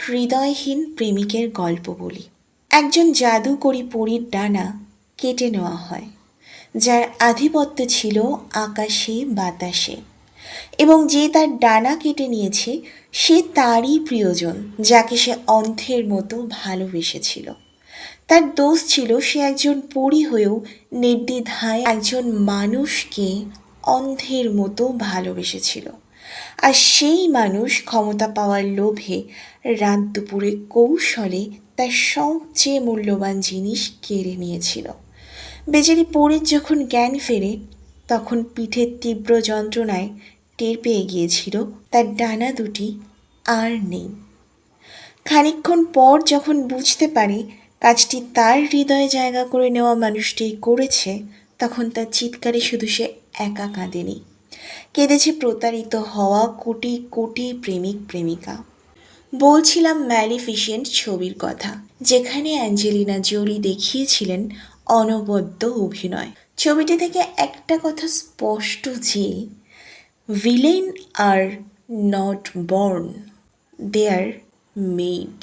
হৃদয়হীন প্রেমিকের গল্প বলি। একজন জাদুকরী পরীর ডানা কেটে নেওয়া হয়, যার আধিপত্য ছিল আকাশে বাতাসে, এবং যে তার ডানা কেটে নিয়েছে সে তারই প্রিয়জন, যাকে সে অন্ধের মতো ভালোবেসেছিল। তার দোষ ছিল সে একজন পরী হয়েও নির্দ্বিধায় একজন মানুষকে অন্ধের মতো ভালোবেসেছিল। আর সেই মানুষ ক্ষমতা পাওয়ার লোভে রাত দুপুরে কৌশলে তার সবচেয়ে মূল্যবান জিনিস কেড়ে নিয়েছিল। বেচারি পরীর যখন জ্ঞান ফেরে, তখন পিঠের তীব্র যন্ত্রণায় টের পেয়ে গিয়েছিল তার ডানা দুটি আর নেই। খানিকক্ষণ পর যখন বুঝতে পারে কাজটি তার হৃদয়ে জায়গা করে নেওয়া মানুষটিই করেছে, তখন তার চিৎকারে শুধু সে একা কাঁদেনি, কেঁদেছে প্রতারিত হওয়া কোটি কোটি প্রেমিক প্রেমিকা। বলছিলাম ম্যালিফিসেন্ট ছবির কথা, যেখানে অ্যাঞ্জেলিনা জোলি দেখিয়েছিলেন অনবদ্য অভিনয়। ছবিটি থেকে একটা কথা স্পষ্ট যে villain are not born, they are made.